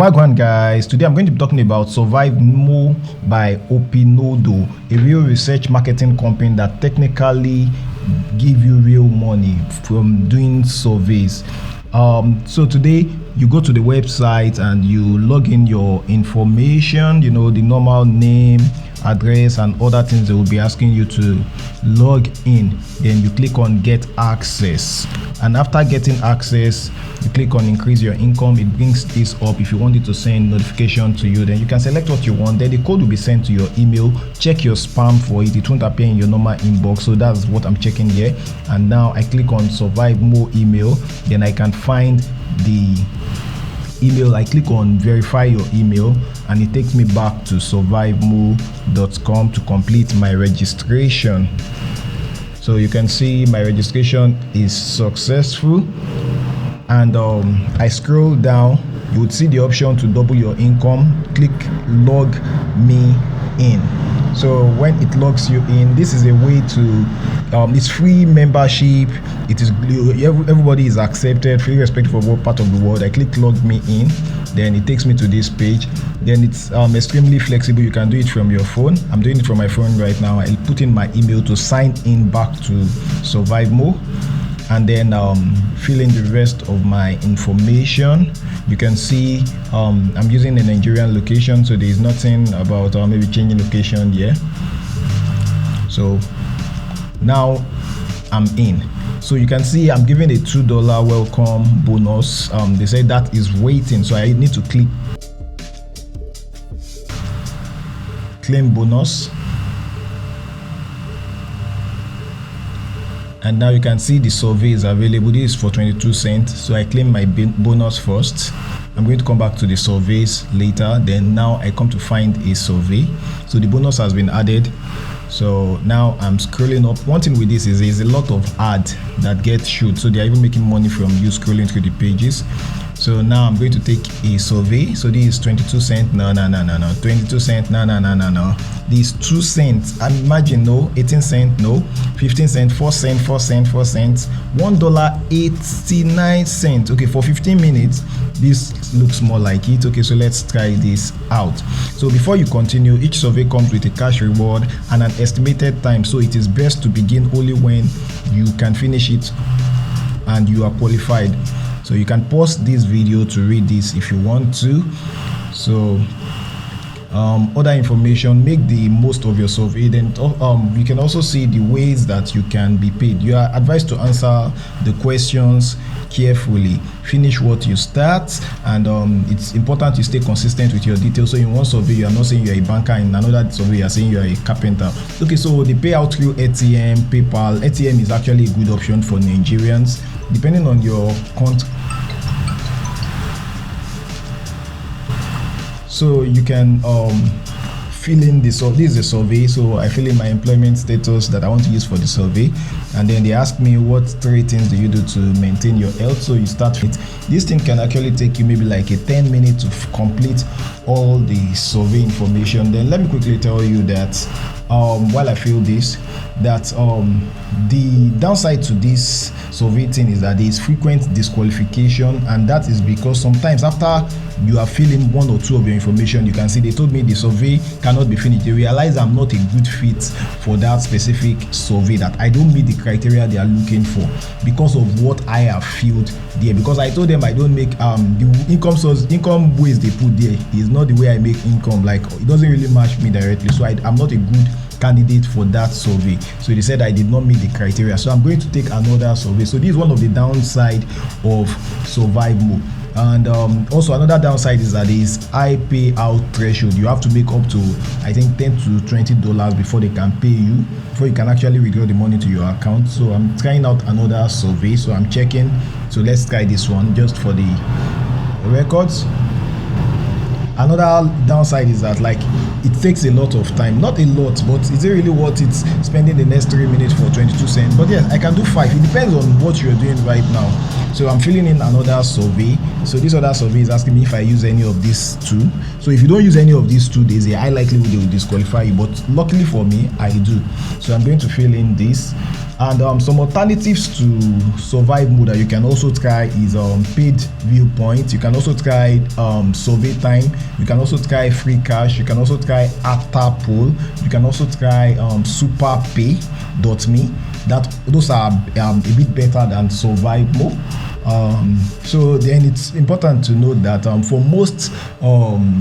Wagwan guys, today I'm going to be talking about Survimo by Opinodo, a real research marketing company that technically give you real money from doing surveys. So today you go to the website and you log in your information, the normal name, address and other things they will be asking you to log in. Then you click on get access, and after getting access you click on increase your income. It brings this up. If you want it to send notification to you, then you can select what you want. Then the code will be sent to your email. Check your spam for it. It won't appear in your normal inbox. So that's what I'm checking here. And now I click on Survimo email. Then I can find the email. I click on verify your email and it takes me back to survimo.com to complete my registration. So you can see my registration is successful, and I scroll down. You would see the option to double your income. Click log me in. So when it logs you in, this is a way to it's free membership. It is everybody is accepted, free irrespective of what part of the world. I click log me in, then it takes me to this page. Then it's extremely flexible. You can do it from your phone. I'm doing it from my phone right now. I'll put in my email to sign in back to Survimo, and then fill in the rest of my information. You can see I'm using a Nigerian location, so there is nothing about maybe changing location here. So now I'm in. So you can see I'm giving a $2 welcome bonus. They said that is waiting, so I need to click claim bonus. And now you can see the survey is available. This is for 22 cents. So I claim my bonus first. I'm going to come back to the surveys later. Then now I come to find a survey. So the bonus has been added. So now I'm scrolling up. One thing with this is there's a lot of ads that get shoot. So they're even making money from you scrolling through the pages. So now I'm going to take a survey. So this is 22 cents. No. 22 cents. No. This 2 cents. And imagine, no. 18 cents. No. 15 cents. 4 cents. 4 cents. 4 cents. $1.89. Okay, for 15 minutes. This looks more like it. Okay, so let's try this out. So before you continue, each survey comes with a cash reward and an estimated time. So it is best to begin only when you can finish it and you are qualified. So you can pause this video to read this if you want to. So other information, make the most of your survey. Then you can also see the ways that you can be paid. You are advised to answer the questions carefully, finish what you start, and it's important to stay consistent with your details. So in one survey you are not saying you are a banker, in another survey you are saying you are a carpenter. Okay, so the payout through ATM, PayPal. ATM is actually a good option for Nigerians depending on your country. So you can fill in this. So this is a survey, so I fill in my employment status that I want to use for the survey, and then they ask me what 3 things do you do to maintain your health. So you start with this thing. Can actually take you maybe like a 10 minutes to complete all the survey information. Then let me quickly tell you that while I fill this, that the downside to this survey thing is that there is frequent disqualification, and that is because sometimes after you are filling 1 or 2 of your information, you can see they told me the survey cannot be finished. They realize I'm not a good fit for that specific survey, that I don't meet the criteria they are looking for because of what I have filled there. Because I told them I don't make the income ways they put there is not the way I make income. Like, it doesn't really match me directly, so I'm not a good candidate for that survey. So they said I did not meet the criteria, so I'm going to take another survey. So this is one of the downside of Survimo. And also another downside is that there is high payout threshold. You have to make up to, I think, $10 to $20 before they can pay you, before you can actually withdraw the money to your account. So I'm trying out another survey, so I'm checking. So let's try this one just for the records. Another downside is that, like, it takes a lot of time. Not a lot, but is it really worth it spending the next 3 minutes for 22 cents? But yes, I can do 5. It depends on what you're doing right now. So I'm filling in another survey. So this other survey is asking me if I use any of these two. So if you don't use any of these two, there's a high likelihood they will disqualify you, but luckily for me, I do. So I'm going to fill in this. And some alternatives to survive mode that you can also try is paid viewpoint. You can also try survey time. You can also try free cash. You can also try after poll. You can also try superpay.me. Those are a bit better than survive mode. So then it's important to note that for most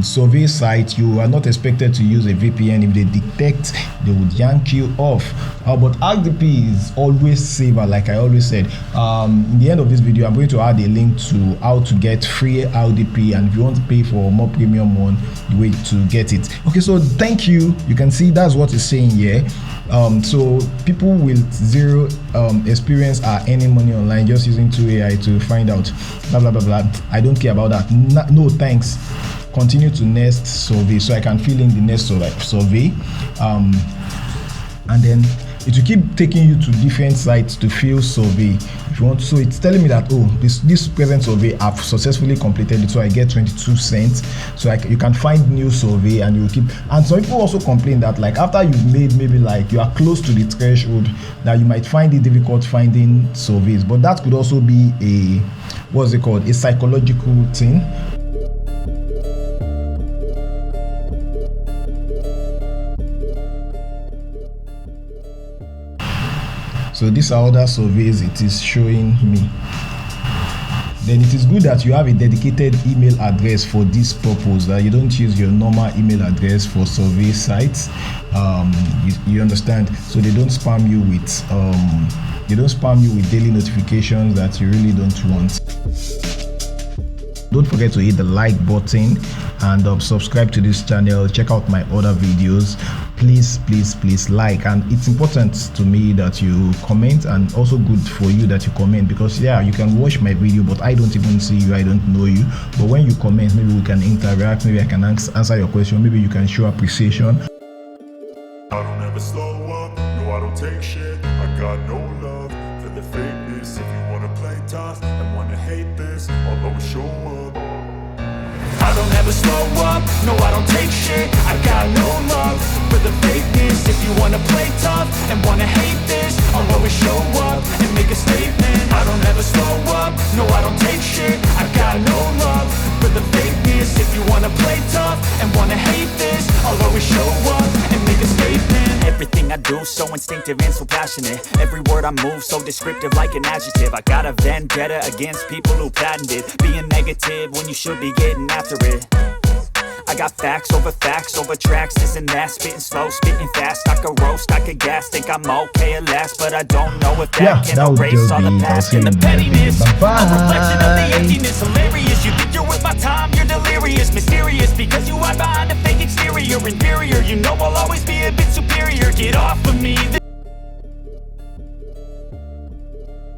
survey sites, you are not expected to use a VPN. If they detect, they would yank you off. But RDP is always safer, like I always said. In the end of this video, I'm going to add a link to how to get free RDP, and if you want to pay for more premium one, the way to get it. Okay, so thank you. You can see that's what it's saying here. So people with zero experience are earning money online just using 2AI to find out blah blah blah blah. I don't care about that. No thanks. Continue to next survey, so I can fill in the next survey, and then it will keep taking you to different sites to fill survey if you want. So it's telling me that, oh, this present survey I've successfully completed it, so I get 22 cents. So you can find new survey and you will keep. And some people also complain that, like, after you've made maybe like you are close to the threshold, that you might find it difficult finding surveys. But that could also be a psychological thing. So these are other surveys it is showing me. Then it is good that you have a dedicated email address for this purpose, that you don't use your normal email address for survey sites. You understand? So they don't spam you with daily notifications that you really don't want. Don't forget to hit the like button and subscribe to this channel. Check out my other videos. Please like, and it's important to me that you comment, and also good for you that you comment, because yeah, you can watch my video but I don't even see you, I don't know you, but when you comment, maybe we can interact, maybe I can answer your question, maybe you can show appreciation. I don't ever slow up, no I don't take shit, I got no love for the fakeness. If you wanna play tough and wanna hate this, I'll always show up. I don't ever slow up, no I don't take shit, I got no love for the fakeness. If you wanna play tough and wanna hate this, I'll always show up and make a statement. I don't ever slow up, no I don't take shit, I got no love for the fakeness. If you wanna play tough and wanna hate this, I'll always show up and make a statement. Everything I do so instinctive and so passionate. Every word I move so descriptive like an adjective. I got a vendetta against people who patented being negative when you should be getting after it. I got facts over tracks, this and that. Spitting slow, spitting fast. I could roast, I could gas. Think I'm okay at last, but I don't know if that can erase all the past and the pettiness. A reflection of the emptiness. Hilarious, you think you're with my time, you're delirious. Mysterious, because you hide behind a fake exterior. Inferior, you know I'll always be a bit superior. Get off of me,